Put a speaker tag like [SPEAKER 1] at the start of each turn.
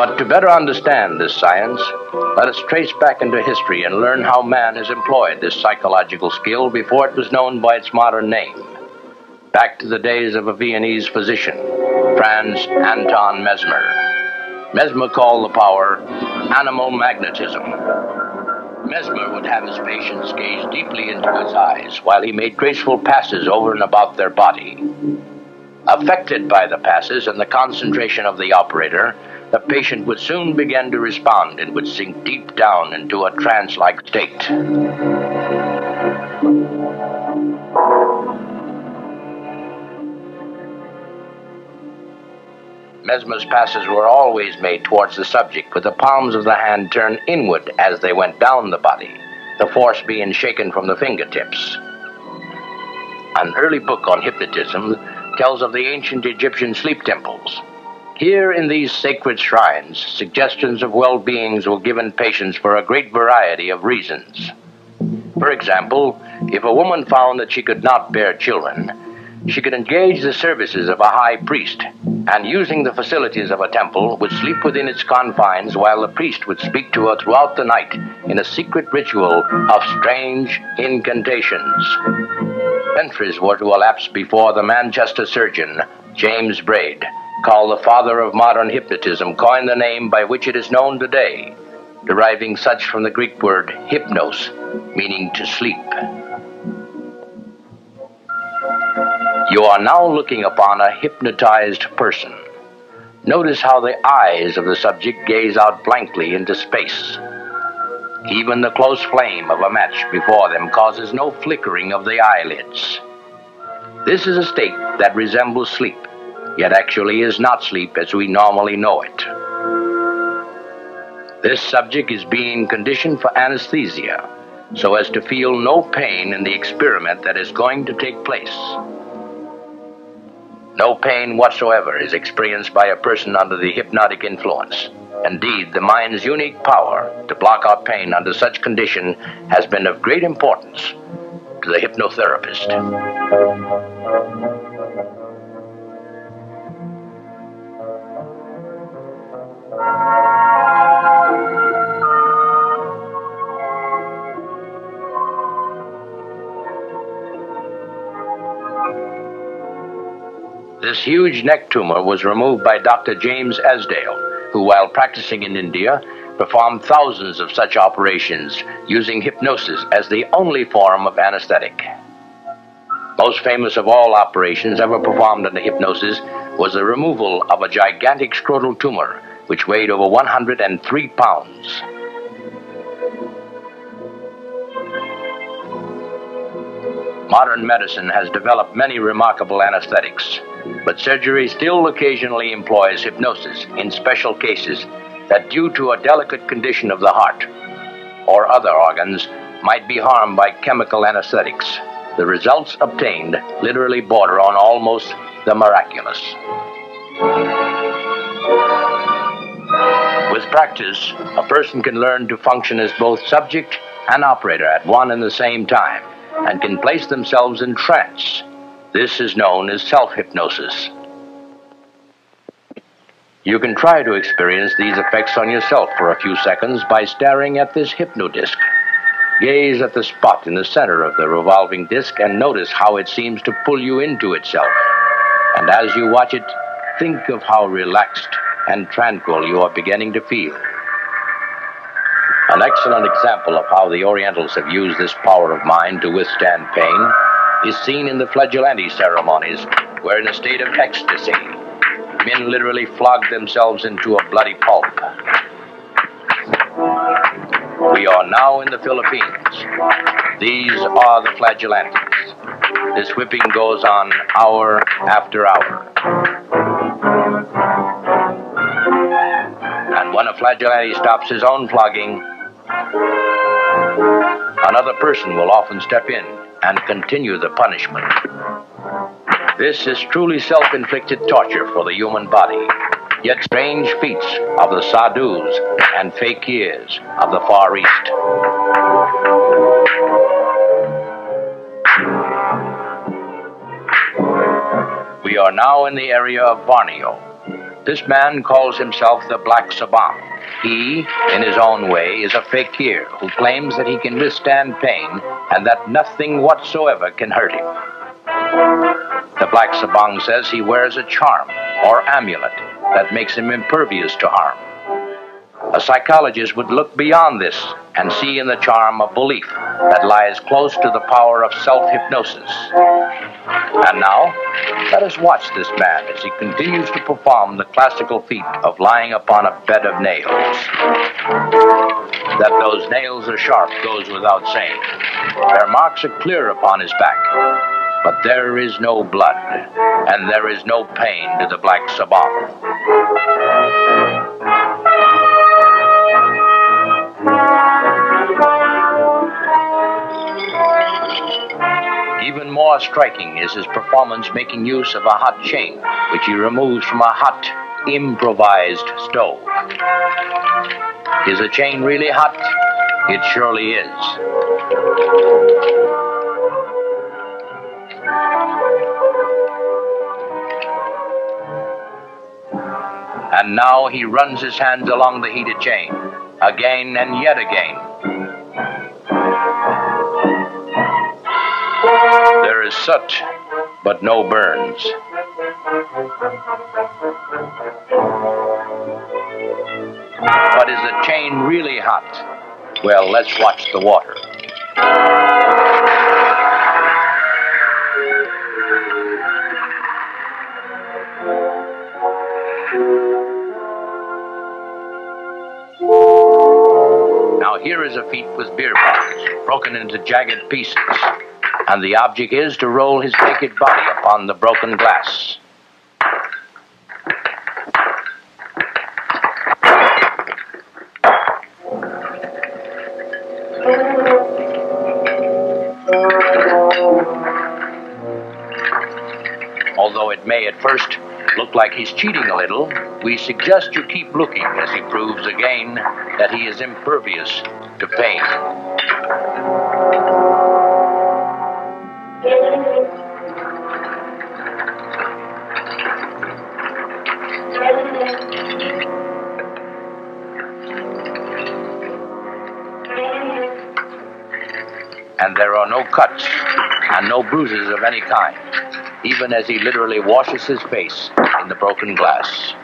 [SPEAKER 1] But to better understand this science, let us trace back into history and learn how man has employed this psychological skill before it was known by its modern name. Back to the days of a Viennese physician, Franz Anton Mesmer. Mesmer called the power animal magnetism. Mesmer would have his patients gaze deeply into his eyes while he made graceful passes over and about their body. Affected by the passes and the concentration of the operator, the patient would soon begin to respond and would sink deep down into a trance-like state. Mesmer's passes were always made towards the subject, with the palms of the hand turned inward as they went down the body, the force being shaken from the fingertips. An early book on hypnotism tells of the ancient Egyptian sleep temples. Here in these sacred shrines, suggestions of well-beings were given patients for a great variety of reasons. For example, if a woman found that she could not bear children, she could engage the services of a high priest, and using the facilities of a temple, would sleep within its confines while the priest would speak to her throughout the night in a secret ritual of strange incantations. Centuries were to elapse before the Manchester surgeon, James Braid, called the father of modern hypnotism, coined the name by which it is known today, deriving such from the Greek word hypnos, meaning to sleep. You are now looking upon a hypnotized person. Notice how the eyes of the subject gaze out blankly into space. Even the close flame of a match before them causes no flickering of the eyelids. This is a state that resembles sleep, yet actually is not sleep as we normally know it. This subject is being conditioned for anesthesia, so as to feel no pain in the experiment that is going to take place. No pain whatsoever is experienced by a person under the hypnotic influence. Indeed, the mind's unique power to block out pain under such condition has been of great importance to the hypnotherapist. This huge neck tumor was removed by Dr. James Esdale, who, while practicing in India, performed thousands of such operations using hypnosis as the only form of anesthetic. Most famous of all operations ever performed under hypnosis was the removal of a gigantic scrotal tumor, which weighed over 103 pounds. Modern medicine has developed many remarkable anesthetics, but surgery still occasionally employs hypnosis in special cases that, due to a delicate condition of the heart or other organs, might be harmed by chemical anesthetics. The results obtained literally border on almost the miraculous. With practice, a person can learn to function as both subject and operator at one and the same time, and can place themselves in trance. This is known as self-hypnosis. You can try to experience these effects on yourself for a few seconds by staring at this hypnodisc. Gaze at the spot in the center of the revolving disc and notice how it seems to pull you into itself. And as you watch it, think of how relaxed and tranquil you are beginning to feel. An excellent example of how the Orientals have used this power of mind to withstand pain is seen in the Flagellanti ceremonies, where in a state of ecstasy, men literally flog themselves into a bloody pulp. We are now in the Philippines. These are the Flagellantis. This whipping goes on hour after hour. And when a Flagellante stops his own flogging, another person will often step in and continue the punishment. This is truly self-inflicted torture for the human body, yet strange feats of the sadhus and fakirs of the Far East. We are now in the area of Borneo. This man calls himself the Black Sabang. He, in his own way, is a fakir who claims that he can withstand pain and that nothing whatsoever can hurt him. The Black Sabang says he wears a charm or amulet that makes him impervious to harm. A psychologist would look beyond this and see in the charm a belief that lies close to the power of self-hypnosis. And now, let us watch this man as he continues to perform the classical feat of lying upon a bed of nails. That those nails are sharp goes without saying. Their marks are clear upon his back. But there is no blood, and there is no pain to the Black Sabang. Even more striking is his performance making use of a hot chain, which he removes from a hot, improvised stove. Is a chain really hot? It surely is. And now he runs his hands along the heated chain, again and yet again. There is soot, but no burns. But is the chain really hot? Well, let's watch the water. Now here is a feat with beer bottles, broken into jagged pieces, and the object is to roll his naked body upon the broken glass. Although it may at first look like he's cheating a little, we suggest you keep looking as he proves again that he is impervious to pain. And there are no cuts and no bruises of any kind, even as he literally washes his face in the broken glass.